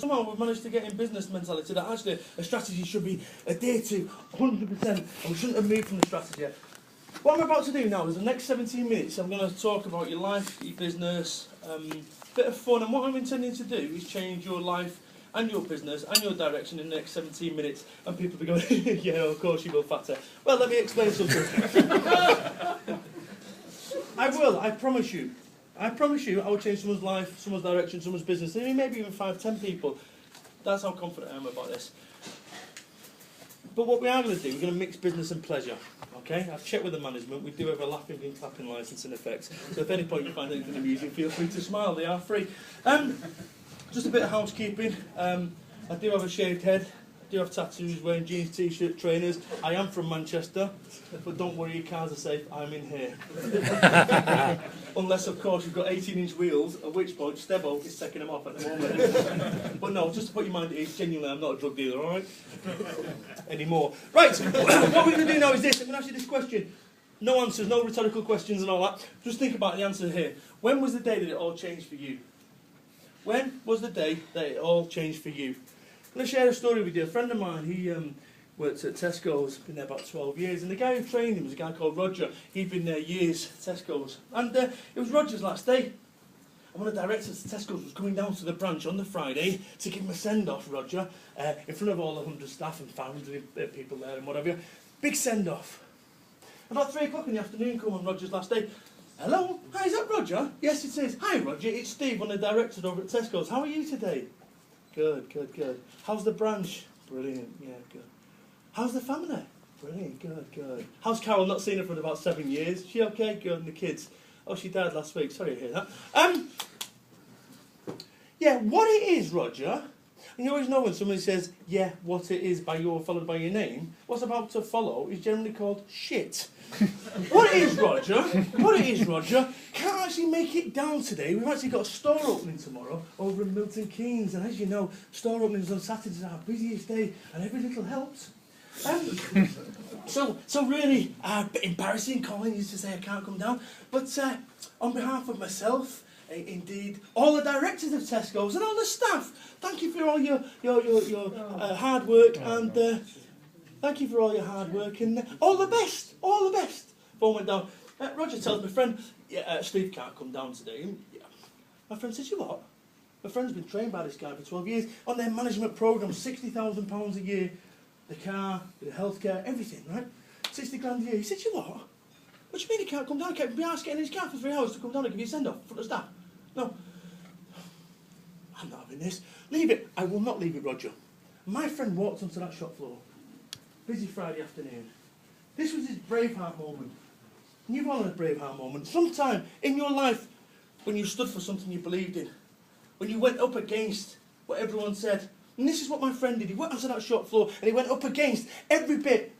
Somehow we've managed to get in business mentality that actually a strategy should be adhered to 100% and we shouldn't have moved from the strategy. What I'm about to do now is the next 17 minutes I'm going to talk about your life, your business, bit of fun, and what I'm intending to do is change your life and your business and your direction in the next 17 minutes, and people will be going, yeah, of course you will, fatter. Well, let me explain something. I will, I promise you. I promise you, I will change someone's life, someone's direction, someone's business, maybe even 5, 10 people. That's how confident I am about this. But what we are going to do, we're going to mix business and pleasure. Okay? I've checked with the management. We do have a laughing and clapping licence in effect. So if at any point you find anything amusing, feel free to smile. They are free. Just a bit of housekeeping. I do have a shaved head. I do have tattoos, wearing jeans, t-shirt, trainers. I am from Manchester, but don't worry, your cars are safe. I'm in here. Unless, of course, you've got 18-inch wheels, at which point Stevo is taking them off at the moment. But no, just to put your mind at ease, genuinely, I'm not a drug dealer, all right? Anymore. Right, what we're going to do now is this. I'm going to ask you this question. No answers, no rhetorical questions and all that. Just think about the answer here. When was the day that it all changed for you? When was the day that it all changed for you? I'm going to share a story with you. A friend of mine, he worked at Tesco's, been there about 12 years, and the guy who trained him was a guy called Roger. He'd been there years at Tesco's. And it was Roger's last day. And one of the directors at Tesco's was coming down to the branch on the Friday to give him a send-off, Roger, in front of all the 100 staff and 500 people there and whatever. Big send-off. About 3 o'clock in the afternoon, come on Roger's last day. Hello? Hi, is that Roger? Yes, it is. Hi, Roger. It's Steve, one of the directors over at Tesco's. How are you today? Good, good, good. How's the branch? Brilliant. Yeah, good. How's the family? Brilliant. Good, good. How's Carol? Not seen her for about 7 years. She okay? Good. And the kids? Oh, she died last week. Sorry to hear that. Yeah, what it is, Roger, and you always know when somebody says, yeah, what it is, followed by your name, what's about to follow is generally called shit. What it is, Roger, can't actually make it down today. We've actually got a store opening tomorrow over in Milton Keynes, and as you know, store openings on Saturdays are our busiest day, and every little helps. So really, a bit embarrassing calling you to say I can't come down, but on behalf of myself, indeed, all the directors of Tesco's and all the staff, thank you for all your hard work, and thank you for all your hard work, and all the best. Phone went down. Roger tells my friend, Steve can't come down today. Yeah. My friend says, you what? My friend's been trained by this guy for 12 years on their management programme, £60,000 a year, the car, the healthcare, everything, right? 60 grand a year. He said, you what? What do you mean he can't come down? He can't be asked getting in his car for 3 hours to come down and give you a send-off in front of staff. No. I'm not having this. Leave it. I will not leave it, Roger. My friend walked onto that shop floor. Busy Friday afternoon. This was his Braveheart moment. And you've all had a Braveheart moment. Sometime in your life when you stood for something you believed in. When you went up against what everyone said. And this is what my friend did. He went onto that shop floor and he went up against every bit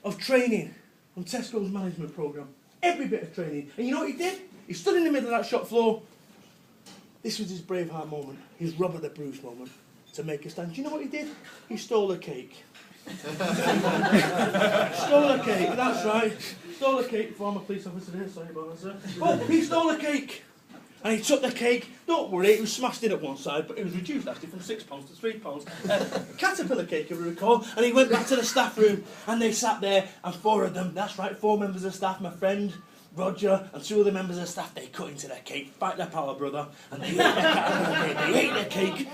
of training on Tesco's management programme. Every bit of training. And you know what he did? He stood in the middle of that shop floor. This was his Braveheart moment. His Robert the Bruce moment. To make a stand. Do you know what he did? He stole a cake. Stole a cake, that's right. Stole a cake. Former police officer here, sorry about that, sir. Well, he stole a cake. And he took the cake. Don't worry, it was smashed in at one side, but it was reduced actually from £6 to £3. Caterpillar cake, if you recall. And he went back to the staff room, and they sat there, and 4 of them, that's right, 4 members of staff, my friend, Roger, and 2 other members of staff, they cut into their cake, fight their power, brother, and they ate their caterpillar cake, they ate their cake.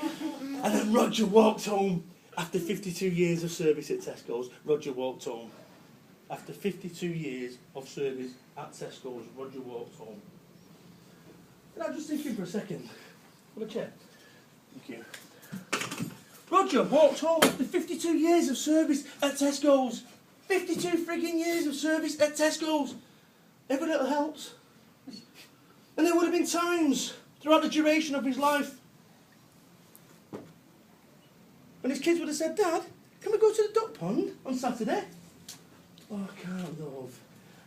And then Roger walked home. After 52 years of service at Tesco's, Roger walked home. After 52 years of service at Tesco's, Roger walked home. And I'm just thinking for a second. Have a chair. Thank you. Roger walked home after 52 years of service at Tesco's. 52 frigging years of service at Tesco's. Every little helps. And there would have been times throughout the duration of his life when his kids would have said, Dad, can we go to the duck pond on Saturday? Oh,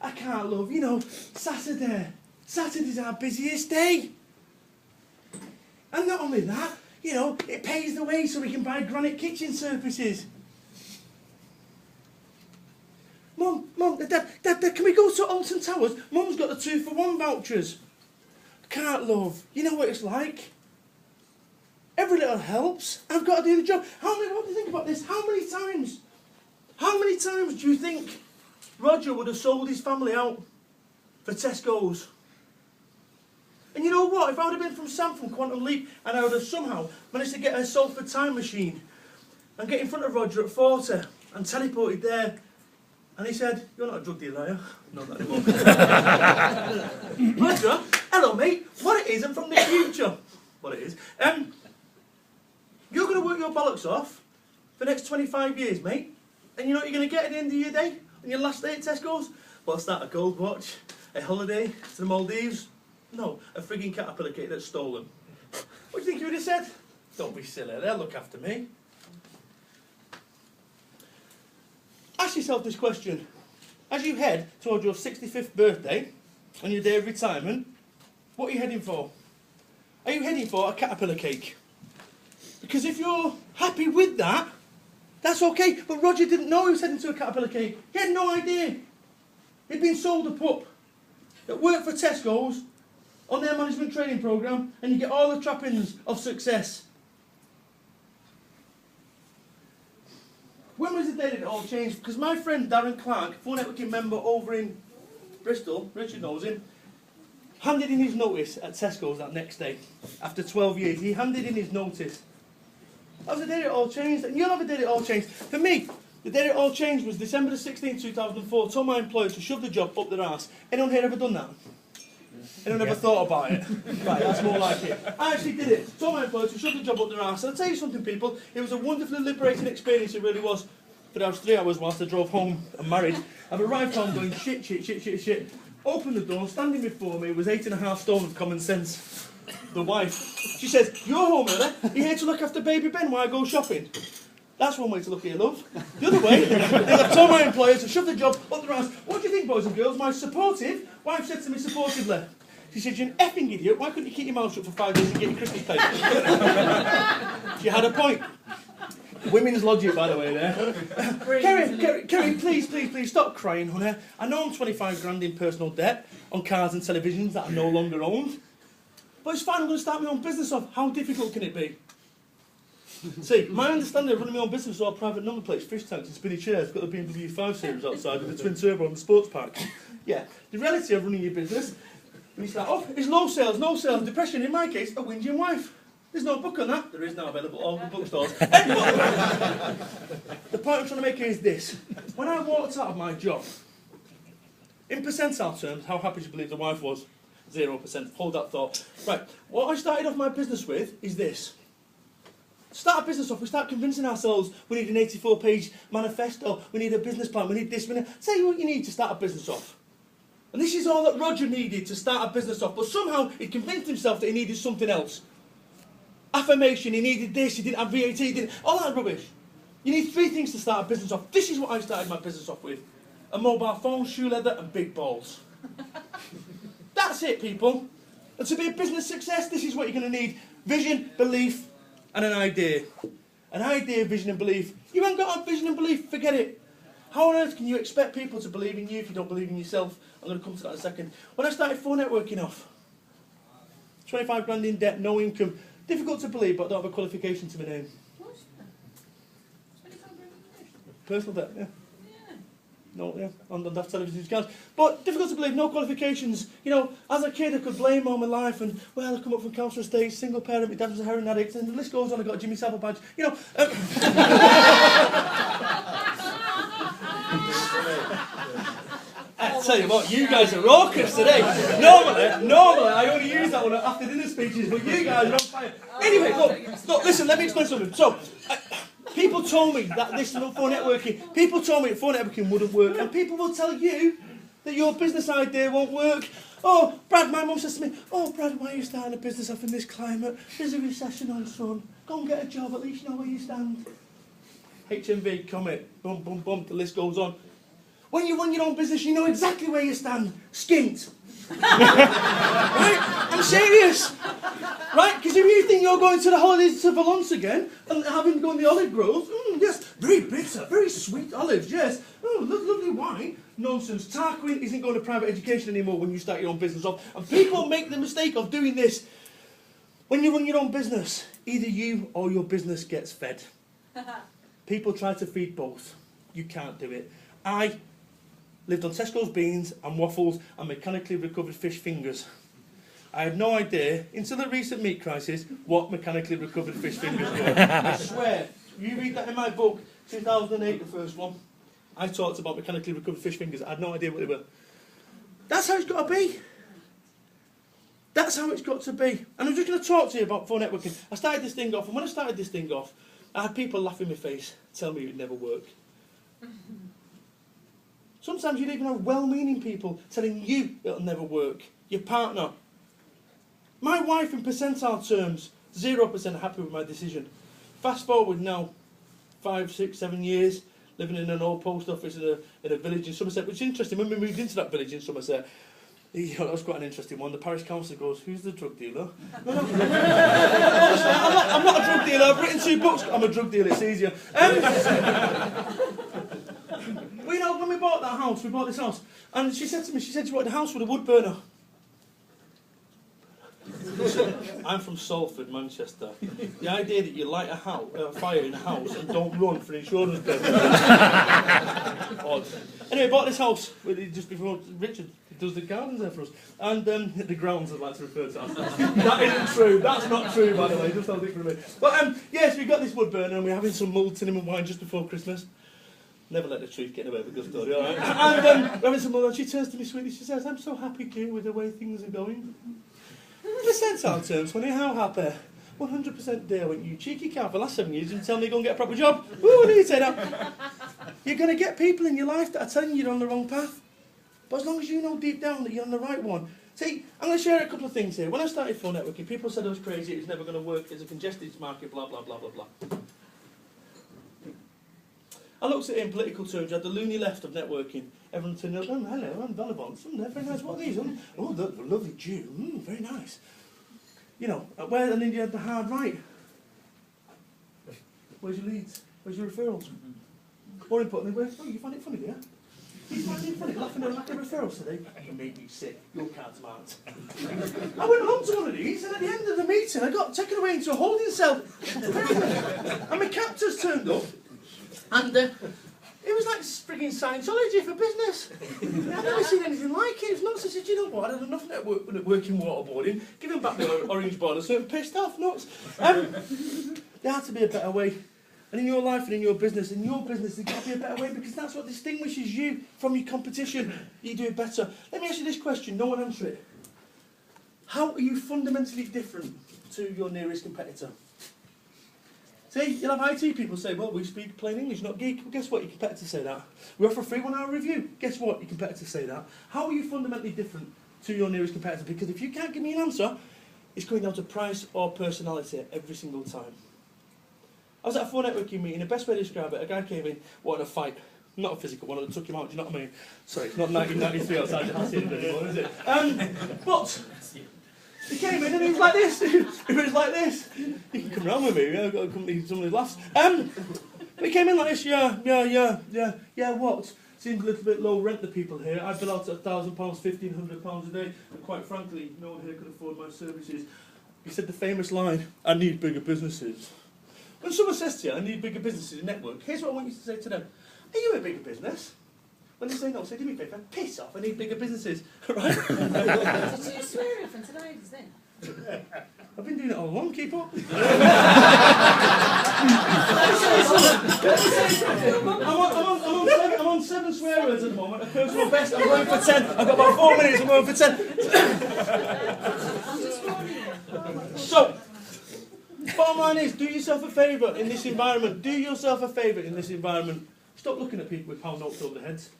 I can't, love. You know, Saturday's our busiest day. And not only that, you know, it pays the way so we can buy granite kitchen surfaces. Mum, Dad, can we go to Alton Towers? Mum's got the 2-for-1 vouchers. I can't, love. You know what it's like. Every little helps. I've got to do the job. What do you think about this? How many times do you think Roger would have sold his family out for Tesco's? And you know what? If I would have been from Sam from Quantum Leap and I would have somehow managed to get a Salford time machine and get in front of Roger at 40 and teleported there, and he said, "You're not a drug dealer, are you?" "No, not anymore." "Roger, hello mate, what it is, I'm from the future." "What it is? You're going to work your bollocks off for the next 25 years, mate. And you know what you're going to get at the end of your day? On your last day at Tesco's? What's that, a gold watch? A holiday to the Maldives? No, a frigging caterpillar kit that's stolen." What do you think you would have said? "Don't be silly, they'll look after me." Ask yourself this question. As you head towards your 65th birthday and your day of retirement, what are you heading for? Are you heading for a caterpillar cake? Because if you're happy with that, that's okay. But Roger didn't know he was heading to a caterpillar cake. He had no idea. He'd been sold a pup that worked for Tesco's on their management training programme, and you get all the trappings of success. When was the day that it all changed? Because my friend Darren Clark, phone networking member over in Bristol, Richard knows him, handed in his notice at Tesco's that next day. After 12 years, he handed in his notice. That was the day it all changed, and you'll have a day it all changed. For me, the day it all changed was December the 16th, 2004. I told my employers to shove the job up their arse. Anyone here ever done that? Anyone ever thought about it? Right, that's more like it. I actually did it. Told my employers to shove the job up their arse. And I'll tell you something, people, it was a wonderfully liberating experience, it really was. But I was 3 hours whilst I drove home and married. I've arrived home going shit. Opened the door, standing before me was 8.5 stone of common sense. The wife. She says, "You're home early. You're here to look after baby Ben while I go shopping." That's one way to look at your love. The other way is I've told my employer to shove the job up their arse. What do you think, boys and girls? My supportive wife said to me supportively. She said, "You're an effing idiot. Why couldn't you keep your mouth shut for 5 days and get your Christmas paid?" She had a point. Women's logic, by the way, there. Kerry, please, stop crying, honey. I know I'm 25 grand in personal debt on cars and televisions that I no longer own. But it's fine, I'm going to start my own business off. How difficult can it be? See, my understanding of running my own business is all private number plates, fish tanks and spinny chairs. Got the BMW 5 Series outside with the twin turbo on the sports pack. Yeah, the reality of running your business, when you start off, is low sales, no sales, depression, in my case, a whinging wife. There's no book on that. There is now available at all the bookstores. The point I'm trying to make here is this. When I walked out of my job, in percentile terms, how happy do you believe the wife was? 0%. Hold that thought. Right, what I started off my business with is this. To start a business off, we start convincing ourselves we need an 84-page manifesto, we need a business plan, we need this, we need... Tell you what you need to start a business off. And this is all that Roger needed to start a business off, but somehow he convinced himself that he needed something else. Affirmation, he needed this, he didn't have VAT, he didn't... All that rubbish. You need 3 things to start a business off. This is what I started my business off with. A mobile phone, shoe leather and big balls. That's it, people. And to be a business success, this is what you're going to need. Vision, belief, and an idea. An idea, vision and belief. You haven't got a vision and belief, forget it. How on earth can you expect people to believe in you if you don't believe in yourself? I'm going to come to that in a second. When I started phone networking off, 25 grand in debt, no income. Difficult to believe, but I don't have a qualification to my name. What's that? 25 grand in debt? Personal debt, yeah. Yeah. No, yeah, on daft television scans. But difficult to believe, no qualifications. You know, as a kid I could blame all my life and, well, I come up from council estate, single parent, my dad was a heroin addict, and the list goes on, I got a Jimmy Savile badge. You know, I tell you what, you guys are raucous today. Normally, I only use that one after dinner speeches, but you guys are on fire. Anyway, look, listen, let me explain something. So, people told me that this phone networking, people told me that phone networking wouldn't work, and people will tell you that your business idea won't work. Oh, Brad, my mum says to me, "Oh, Brad, why are you starting a business off in this climate? There's a recession on, son. Go and get a job, at least you know where you stand." HMV, Comet, bum, bum, bum, the list goes on. When you run your own business, you know exactly where you stand. Skint. Right? I'm serious. Right? Because if you think you're going to the holidays to Valence again, and having gone the olive groves, yes, very bitter, very sweet olives, yes. Oh, lovely wine. Nonsense. Tarquin isn't going to private education anymore when you start your own business off. And people make the mistake of doing this. When you run your own business, Either you or your business gets fed. People try to feed both. You can't do it. I lived on Tesco's beans and waffles and mechanically recovered fish fingers. I had no idea, until the recent meat crisis, what mechanically recovered fish fingers were. I swear, you read that in my book, 2008, the first one, I talked about mechanically recovered fish fingers. I had no idea what they were. That's how it's got to be. That's how it's got to be. And I'm just going to talk to you about phone networking. I started this thing off, and when I started this thing off, I had people laugh in my face, tell me it would never work. Sometimes you'd even have well-meaning people telling you it'll never work. Your partner. My wife, in percentile terms, 0% happy with my decision. Fast forward now, 5, 6, 7 years, living in an old post office in a village in Somerset, which is interesting. When we moved into that village in Somerset, that was quite an interesting one. The parish councillor goes, "Who's the drug dealer?" No. Honestly, I'm not a drug dealer. I've written 2 books. I'm a drug dealer. It's easier. Well, you know, when we bought that house, we bought this house, and she said to me, she said, "You want a house with a wood burner?" I'm from Salford, Manchester. The idea that you light a fire in a house and don't run for insurance purposes. Odd. Anyway, bought this house just before Richard does the gardens there for us. And the grounds, I'd like to refer to as. That isn't true. That's not true, by the way. Just hold it for a minute. But yes, we got this wood burner and we're having some mulled cinnamon wine just before Christmas. Never let the truth get away with a good story, all right? And we're having some mulled, and she turns to me sweetly, she says, "I'm so happy, dear, with the way things are going." Percentile terms, honey, how happy? 100% dear. Went, "You cheeky cow, for the last 7 years you didn't tell me you're going to get a proper job." Woo, I knew you'd say that. You're going to get people in your life that are telling you you're on the wrong path. But as long as you know deep down that you're on the right one. See, I'm going to share a couple of things here. When I started phone networking, people said I was crazy, it was never going to work, it's a congested market, blah, blah, blah, blah, blah. I looked at it in political terms. You had the loony left of networking. Everyone said, "Oh, hello, I'm Valabons. They're very nice. What are these? Oh, the lovely Jew. Very nice." You know, and then you had the hard right. Where's your leads? Where's your referrals? More importantly, you find it funny, do you? You find it funny, laughing at lack of referrals today? You make me sick. Your card's marked. I went home to one of these, and at the end of the meeting, I got taken away into a holding cell. And my captors turned up. And it was like frigging Scientology for business. I've never seen anything like it. It's nuts. I said, "You know what? I'd had enough networking waterboarding. Give them back the orange borders, so I'm pissed off. Nuts." There had to be a better way. And in your life and in your business, there's got to be a better way, because that's what distinguishes you from your competition. You do it better. Let me ask you this question. No one answer it. How are you fundamentally different to your nearest competitor? See, you'll have IT people say, "Well, we speak plain English, not geek." Well, guess what? Your competitors say that. We offer a free 1-hour review. Guess what? Your competitors say that. How are you fundamentally different to your nearest competitor? Because if you can't give me an answer, it's going down to price or personality every single time. I was at a phone networking meeting. The best way to describe it, a guy came in, wanted a fight. Not a physical one, I took him out, do you know what I mean? Sorry, it's not 1993 outside the house anymore, is it? But he came in and he was like this. He was like this. You can come round with me, I've got a company, someone who laughs. But he came in like this, yeah, what? Seems a little bit low rent to people here. I bill out at £1,000, £1,500 a day, and quite frankly, no one here could afford my services. He said the famous line, "I need bigger businesses." When someone says to you, "I need bigger businesses in network," here's what I want you to say to them. "Are you a bigger business?" When they say no, say, "Do me a favour, piss off, I need bigger businesses." Right? Did you swear reference to ladies then? I've been doing it all along, keep up. I'm on 7 swear words at the moment, a personal best. I'm going for 10. I've got about 4 minutes, I'm going for 10. I'm just warning you. So, bottom line is, do yourself a favour in this environment. Do yourself a favour in this environment. Stop looking at people with pound notes over their heads.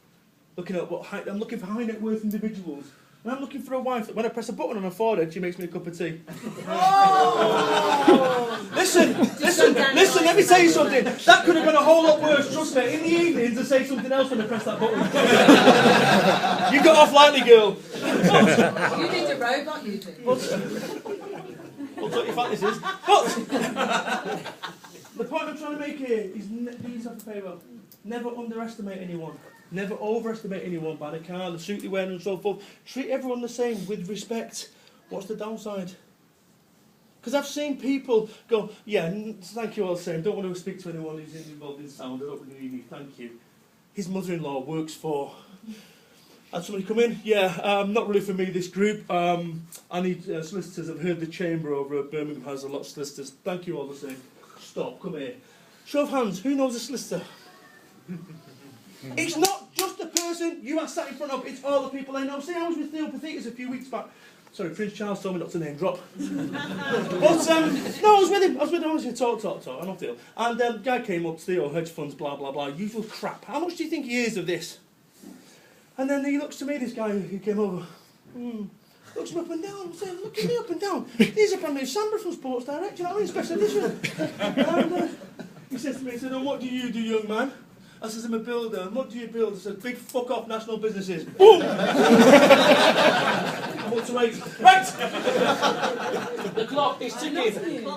I'm looking for high net worth individuals. And I'm looking for a wife that when I press a button on her forehead, she makes me a cup of tea. Oh! Listen, let me tell you something. That could have gone a whole lot worse, trust me. In the evenings, I say something else when I press that button. You got off lightly, girl. You need a robot, you do. I'll tell you what this is. But the point I'm trying to make here is do yourself a favour. Never underestimate anyone. Never overestimate anyone by the car, the suit they wear and so forth. Treat everyone the same with respect. What's the downside? Because I've seen people go, yeah, thank you all the same, don't want to speak to anyone who's involved in sound, I don't really need you, thank you. His mother-in-law works for... Had somebody come in? Yeah, not really for me, this group. I need solicitors. I've heard the chamber over at Birmingham has a lot of solicitors. Thank you all the same. Stop, come here. Show of hands, who knows a solicitor? It's not just the person you are sat in front of, it's all the people they know. See, I was with Theo Pathetis a few weeks back. Sorry, Prince Charles told me not to name drop. But, no, I was with him. I was here, talk, I know Theo. And guy came up, Theo, hedge funds, blah, blah, blah, usual crap. How much do you think he is of this? And then he looks to me, this guy who came over, looks me up and down, saying, look at me up and down. These are brand new Sambra from Sports Direct, you know what I mean, special edition. And he says to me, he said, and what do you do, young man? I says, I'm a builder. And what do you build? I said, big fuck off national businesses. Boom! I'm up to 8. Right! The clock is ticking.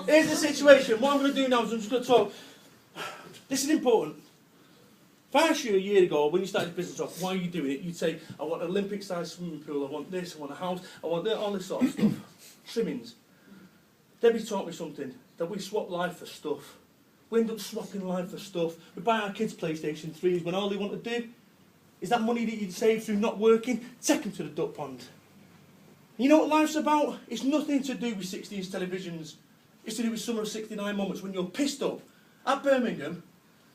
Here's the situation. What I'm going to do now is I'm just going to talk. This is important. If I asked you a year ago, when you started business off, why are you doing it? You'd say, I want an Olympic-sized swimming pool, I want this, I want a house, I want this, all this sort of stuff. Trimmings. Debbie taught me something, that we swap life for stuff. We end up swapping life for stuff. We buy our kids PlayStation 3s when all they want to do is that money that you'd save through not working, take them to the duck pond. And you know what life's about? It's nothing to do with 16s televisions. It's to do with summer of 69 moments when you're pissed up at Birmingham,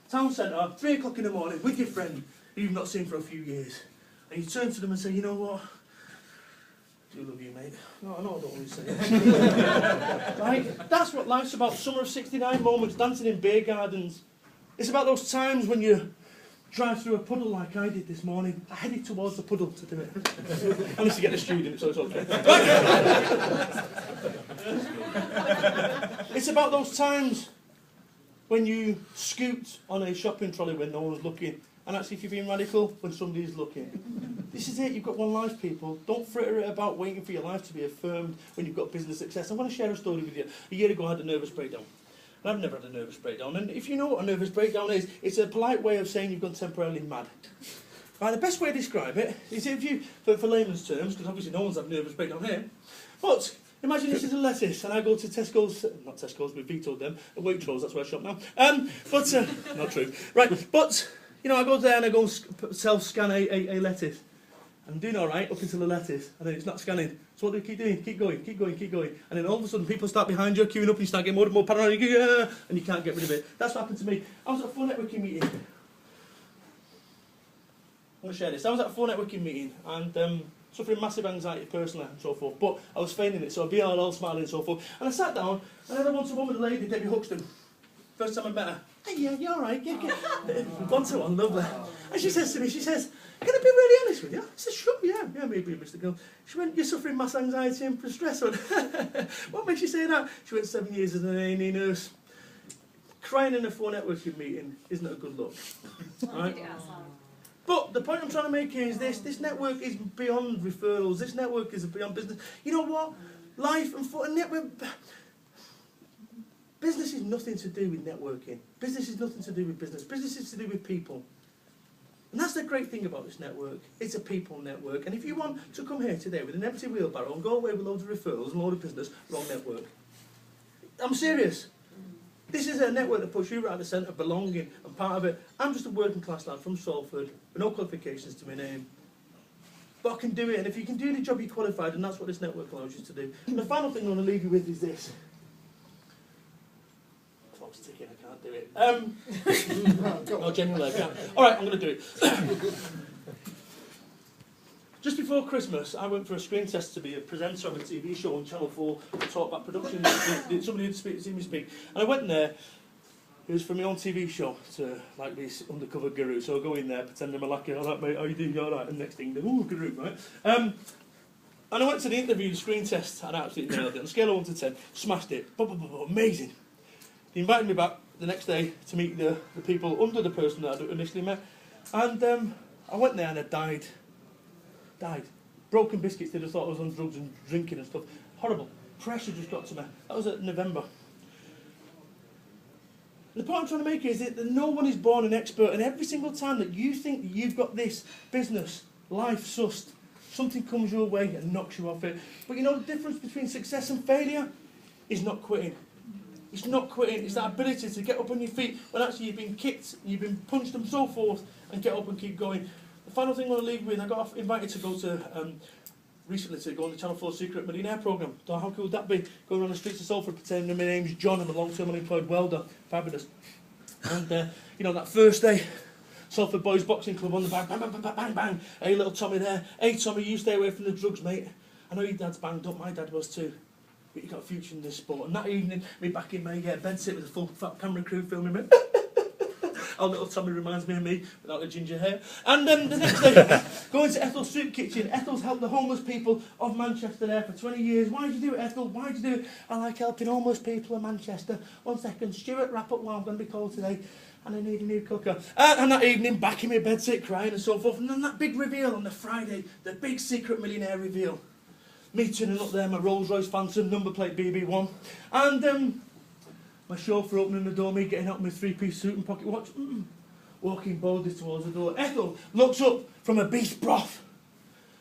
town centre, 3 o'clock in the morning with your friend who you've not seen for a few years. And you turn to them and say, you know what? I do love you, mate. No, I know I don't want to say it. Right? That's what life's about. Summer of 69 moments, dancing in beer gardens. It's about those times when you drive through a puddle like I did this morning. I headed towards the puddle to do it. I need to get a student, so it's okay. It's about those times when you scoot on a shopping trolley when no one's looking. And actually, if you're being radical, when somebody's looking. This is it, you've got one life, people. Don't fritter it about waiting for your life to be affirmed when you've got business success. I want to share a story with you. A year ago, I had a nervous breakdown. And I've never had a nervous breakdown. And if you know what a nervous breakdown is, it's a polite way of saying you've gone temporarily mad. Right, the best way to describe it is if you, for layman's terms, because obviously no one's had a nervous breakdown here, but imagine this is a lettuce, and I go to Tesco's, not Tesco's, we've vetoed them, Waitrose, that's where I shop now. Not true. Right, but... You know, I go there and I go self-scan a lettuce. I'm doing all right up until the lettuce, and then it's not scanning. So what do you keep doing? Keep going, keep going, keep going. And then all of a sudden people start behind you, queuing up, and you start getting more and more paranoid, and you can't get rid of it. That's what happened to me. I was at a phone networking meeting. I want to share this. I was at a phone networking meeting, and suffering massive anxiety personally and so forth, but I was feigning it, so I'd be all smiling and so forth. And I sat down, and then I one-to-one with a lady, Debbie Huxton. First time I met her. Hey, yeah, you're all right. Yeah, one-to-one, lovely. And she says to me, she says, can I be really honest with you? I said, sure, yeah, maybe, Mr. Gill. She went, you're suffering mass anxiety and stress. I went, what makes you say that? She went 7 years as an A&E nurse. Crying in a phone networking meeting isn't a good look. Right? But the point I'm trying to make here is this network is beyond referrals. This network is beyond business. You know what? Life and network... Business is nothing to do with networking. Business is nothing to do with business. Business is to do with people. And that's the great thing about this network. It's a people network. And if you want to come here today with an empty wheelbarrow and go away with loads of referrals and loads of business, wrong network. I'm serious. This is a network that puts you right at the centre of belonging and part of it. I'm just a working class lad from Salford with no qualifications to my name. But I can do it. And if you can do the job you're qualified, and that's what this network allows you to do. And the final thing I want to leave you with is this. Ticking, I can't do it. No, genuinely, I can't. All right, I'm going to do it. Just before Christmas, I went for a screen test to be a presenter of a TV show on Channel 4 to talk about production. Somebody had seen me speak. And I went there. It was for my own TV show to like this undercover guru. So I go in there, pretend I'm a lackey. All right, mate, how you doing? All right. And next thing, ooh, guru, right? And I went to the interview, the screen test, and I absolutely nailed it. On a scale of 1 to 10, smashed it. Amazing. They invited me back the next day to meet the people under the person that I'd initially met. And I went there and I died. Broken biscuits, they just thought I was on drugs and drinking and stuff. Horrible. Pressure just got to me. That was at November. The point I'm trying to make is that no one is born an expert, and every single time that you think that you've got this business, life sussed, something comes your way and knocks you off it. But you know the difference between success and failure? is not quitting. It's not quitting. It's that ability to get up on your feet when actually you've been kicked, you've been punched and so forth, and get up and keep going. The final thing I want to leave with, I got invited to go to, recently to go on the Channel 4 Secret Millionaire programme. So how cool would that be? Going around the streets of Salford pretending my name's John, I'm a long-term unemployed welder. Fabulous. And, you know, that first day, Salford Boys Boxing Club on the bang, bang, bang, bang, bang, bang. Hey, little Tommy there. Hey, Tommy, you stay away from the drugs, mate. I know your dad's banged up, my dad was too. But you've got a future in this sport. And that evening, me back in my bed sit with a full fat camera crew filming me. Our little Tommy reminds me of me, without the ginger hair. And the next day, going to Ethel's Soup Kitchen. Ethel's helped the homeless people of Manchester there for 20 years. Why did you do it, Ethel? Why did you do it? I like helping homeless people of Manchester. 1 second, Stuart, wrap up what I'm going to be called today. And I need a new cooker. And that evening, back in my bed sit crying and so forth. And then that big reveal on the Friday, the big secret millionaire reveal. Me turning up there, my Rolls Royce Phantom, number plate BB1. And my chauffeur opening the door, me getting out my 3-piece suit and pocket watch. Walking boldly towards the door. Ethel looks up from a beast broth.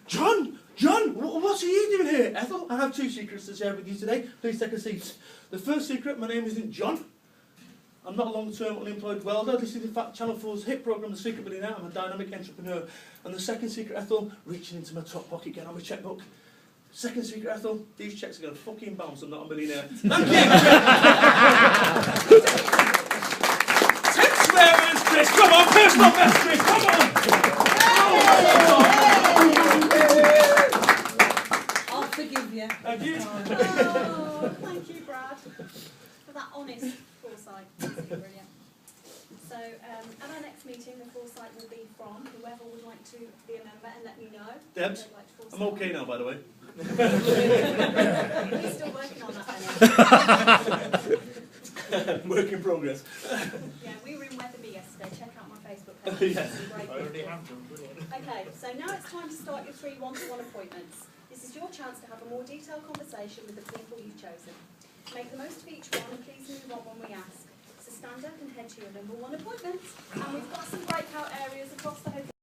John, what are you doing here? Ethel, I have 2 secrets to share with you today. Please take a seat. The first secret, my name isn't John. I'm not a long-term unemployed welder. This is in fact Channel 4's hit programme, The Secret Millionaire. I'm a dynamic entrepreneur. And the second secret, Ethel, reaching into my top pocket, getting out my chequebook. Second secret, Ethel, these checks are going to fucking bounce. I'm not a millionaire. Thank you! 10 swear words, Chris. Come on, personal best, Chris. Come on! I'll forgive you. Thank you. Oh, thank you, Brad, for that honest foresight. That's brilliant. So, at our next meeting, the foresight will be from whoever would like to be a member and let me know. Debs, Like I'm okay now, by the way. We're still working on that, then. Work in progress. Yeah, we were in Weatherby yesterday. Check out my Facebook page. Yes. Great I already people. have done, brilliant. Okay, so now it's time to start your 3 one-to-one appointments. This is your chance to have a more detailed conversation with the people you've chosen. Make the most of each one and please move on when we ask. So stand up and head to your number 1 appointment. And we've got some breakout areas across the hotel.